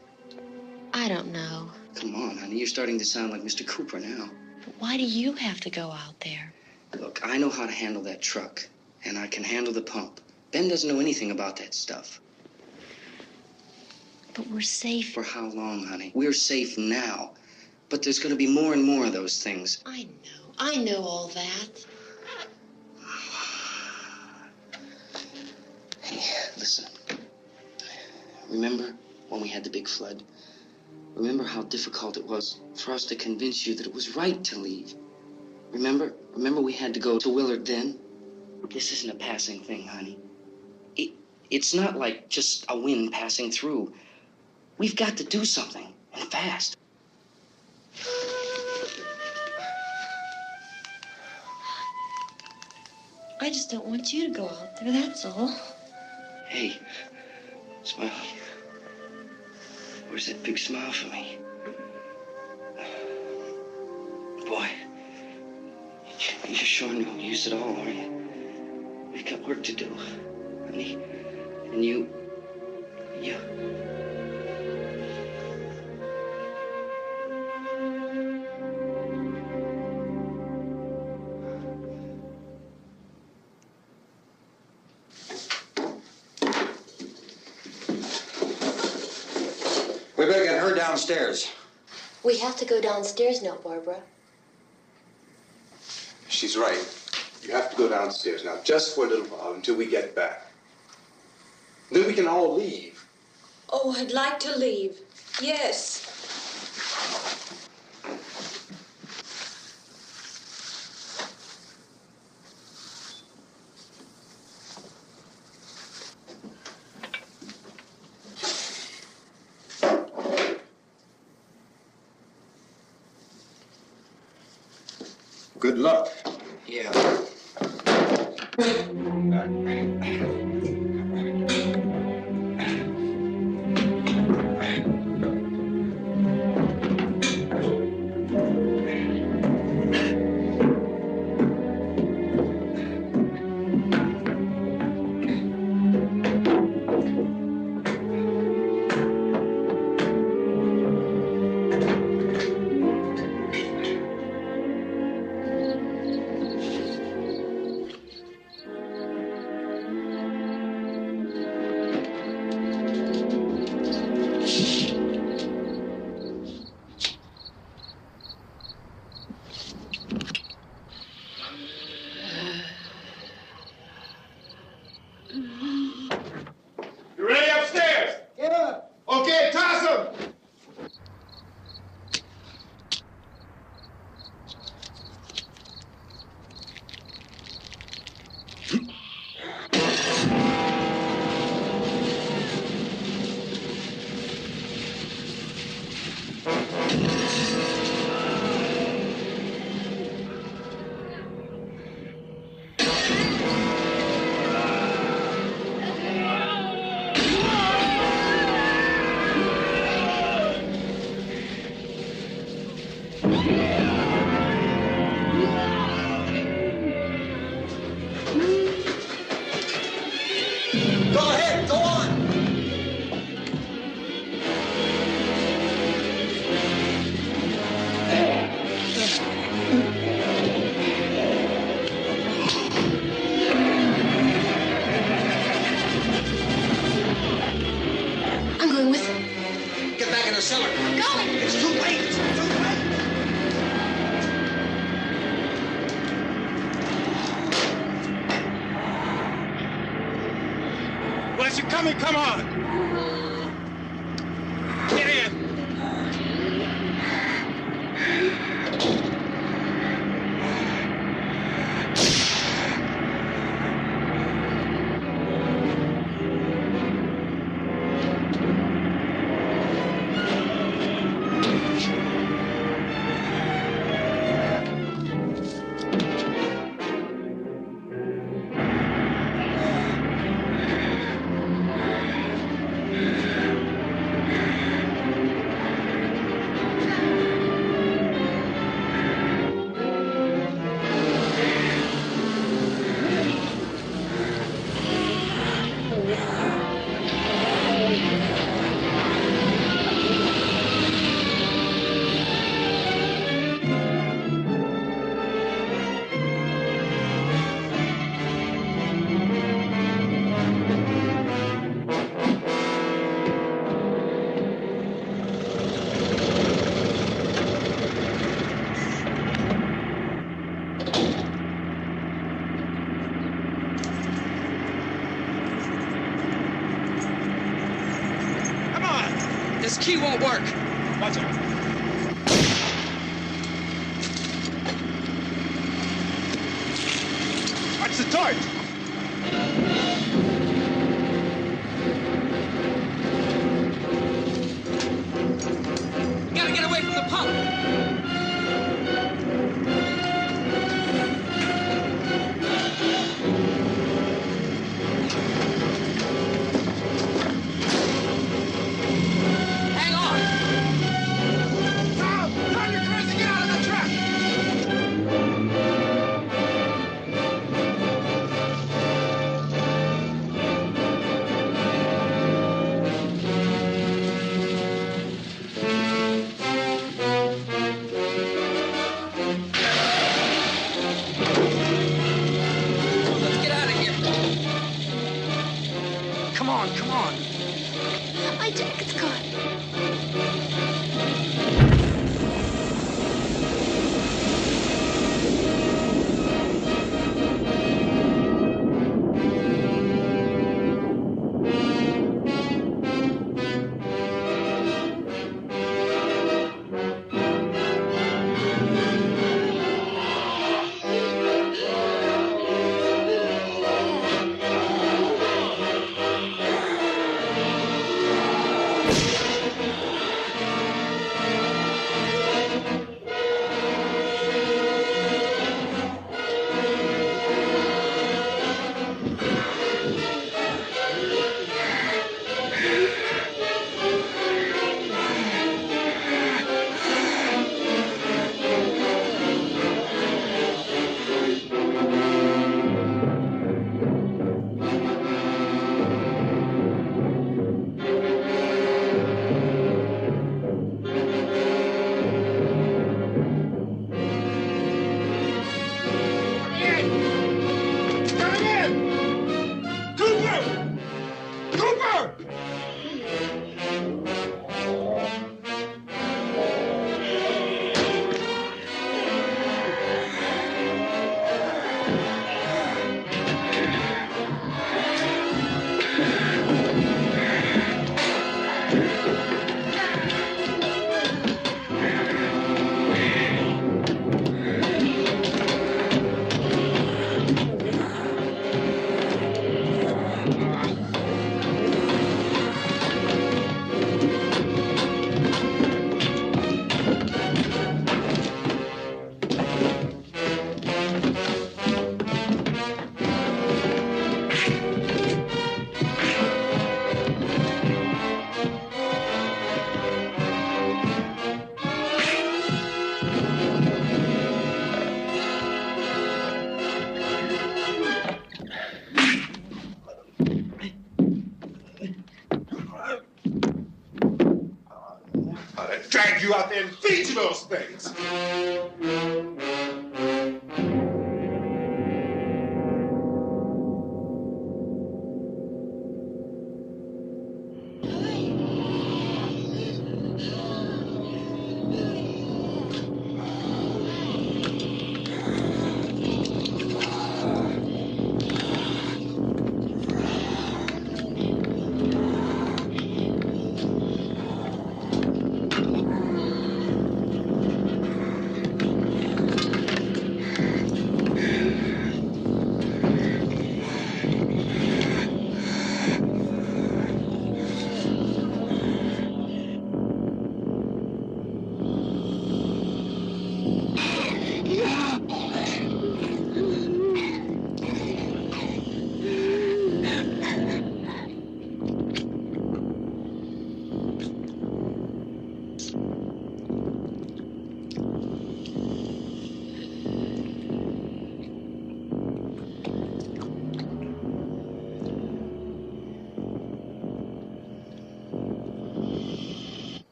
I don't know. Come on, honey. You're starting to sound like Mr. Cooper now. But why do you have to go out there? Look, I know how to handle that truck, and I can handle the pump. Ben doesn't know anything about that stuff. But we're safe. For how long, honey? We're safe now. But there's going to be more and more of those things. I know all that. Hey, listen. Remember when we had the big flood? Remember how difficult it was for us to convince you that it was right to leave? Remember we had to go to Willard then? This isn't a passing thing, honey. It's not like just a wind passing through. We've got to do something, and fast. I just don't want you to go out there, that's all. Hey, smile. Where's that big smile for me? Boy, you're showing no use at all, are you? We've got work to do, honey. And you... We better get her downstairs. We have to go downstairs now, Barbara. She's right. You have to go downstairs now, just for a little while, until we get back. Then we can all leave. Oh, I'd like to leave. Yes. Good luck. Yeah. You ready upstairs? Yeah. Okay, toss them. Go ahead, go on. I'm going with him. Get back in the cellar. I'm going. It's too late. It's too late. Well, as you're coming, come on. Get in. This key won't work. Watch it. Watch the torch. Gotta get away from the pump. Come on. My jacket's gone. Drag you out there and feed you those things.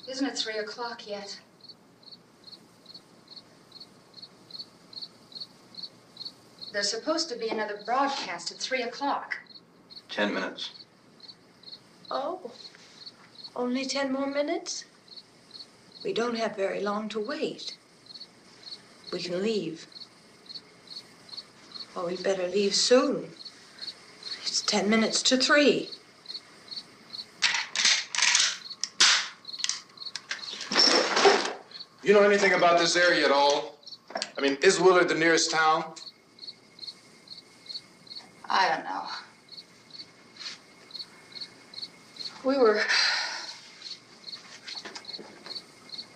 Isn't it 3 o'clock yet? There's supposed to be another broadcast at 3 o'clock. 10 minutes. Oh, only 10 more minutes? We don't have very long to wait. We can leave. Well, we better leave soon. It's 10 minutes to 3. You know anything about this area at all? I mean, is Willard the nearest town? I don't know. We were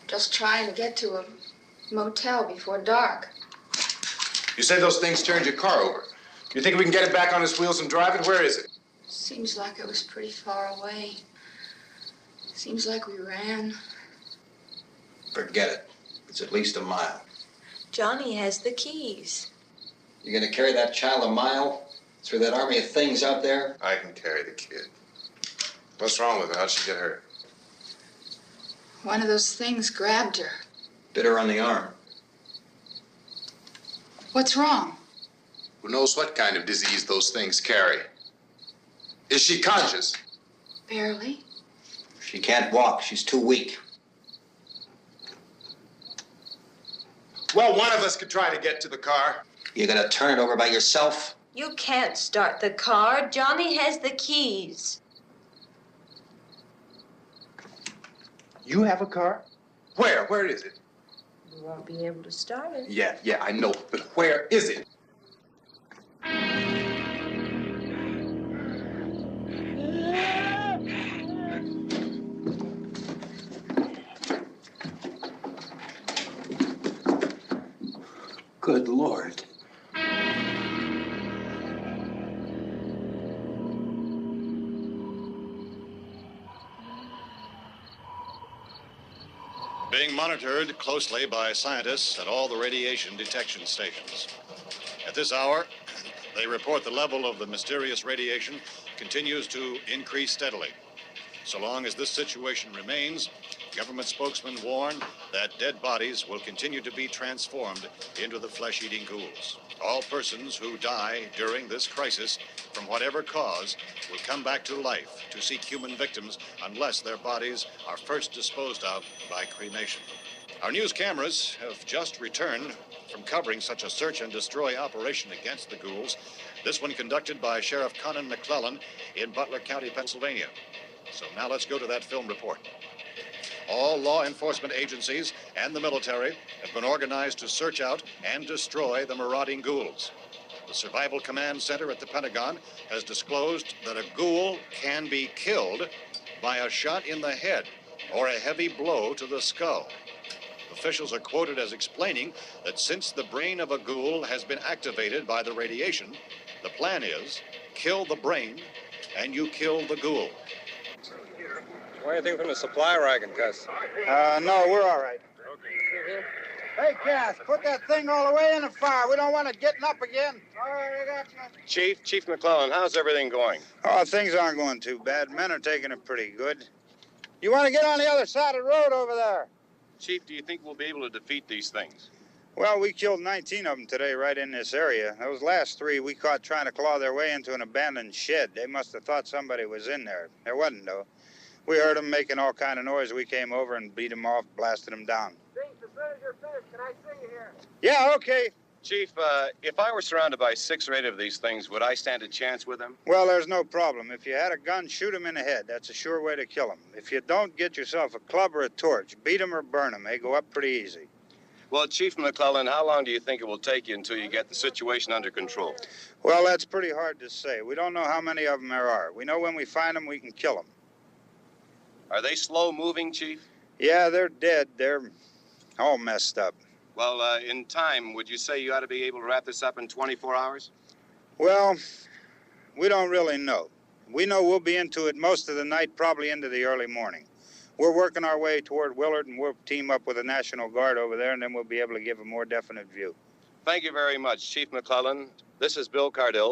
just trying to get to a motel before dark. You said those things turned your car over. You think we can get it back on its wheels and drive it? Where is it? Seems like it was pretty far away. Seems like we ran. Forget it. It's at least a mile. Johnny has the keys. You're gonna carry that child a mile through that army of things out there? I can carry the kid. What's wrong with her? How'd she get hurt? One of those things grabbed her. Bit her on the arm. What's wrong? Who knows what kind of disease those things carry? Is she conscious? Barely. She can't walk. She's too weak. Well, one of us could try to get to the car. You gonna turn it over by yourself? You can't start the car. Johnny has the keys. You have a car? Where? Where is it? You won't be able to start it. Yeah, I know. But where is it? Good Lord. Being monitored closely by scientists at all the radiation detection stations. At this hour, they report the level of the mysterious radiation continues to increase steadily. So long as this situation remains, government spokesmen warn that dead bodies will continue to be transformed into the flesh-eating ghouls. All persons who die during this crisis, from whatever cause, will come back to life to seek human victims unless their bodies are first disposed of by cremation. Our news cameras have just returned from covering such a search and destroy operation against the ghouls, this one conducted by Sheriff Conan McClellan in Butler County, Pennsylvania. So now let's go to that film report. All law enforcement agencies and the military have been organized to search out and destroy the marauding ghouls. The Survival Command Center at the Pentagon has disclosed that a ghoul can be killed by a shot in the head or a heavy blow to the skull. Officials are quoted as explaining that since the brain of a ghoul has been activated by the radiation, the plan is kill the brain and you kill the ghoul. What do you think from the supply wagon, Gus? No, we're all right. Hey, Cass, put that thing all the way in the fire. We don't want it getting up again. All right, I got you. Chief McClellan, how's everything going? Oh, things aren't going too bad. Men are taking it pretty good. You want to get on the other side of the road over there? Chief, do you think we'll be able to defeat these things? Well, we killed 19 of them today right in this area. Those last 3 we caught trying to claw their way into an abandoned shed. They must have thought somebody was in there. There wasn't, though. We heard them making all kind of noise. We came over and beat them off, blasted them down. As soon as you're finished, can I see you here? Yeah, okay. Chief, if I were surrounded by 6 or 8 of these things, would I stand a chance with them? Well, there's no problem. If you had a gun, shoot them in the head. That's a sure way to kill them. If you don't, get yourself a club or a torch. Beat them or burn them. They go up pretty easy. Well, Chief McClellan, how long do you think it will take you until you get the situation under control? Well, that's pretty hard to say. We don't know how many of them there are. We know when we find them, we can kill them. Are they slow-moving, Chief? Yeah, they're dead. They're all messed up. Well, in time, would you say you ought to be able to wrap this up in 24 hours? Well, we don't really know. We know we'll be into it most of the night, probably into the early morning. We're working our way toward Willard, and we'll team up with the National Guard over there, and then we'll be able to give a more definite view. Thank you very much, Chief McClellan. This is Bill Cardell.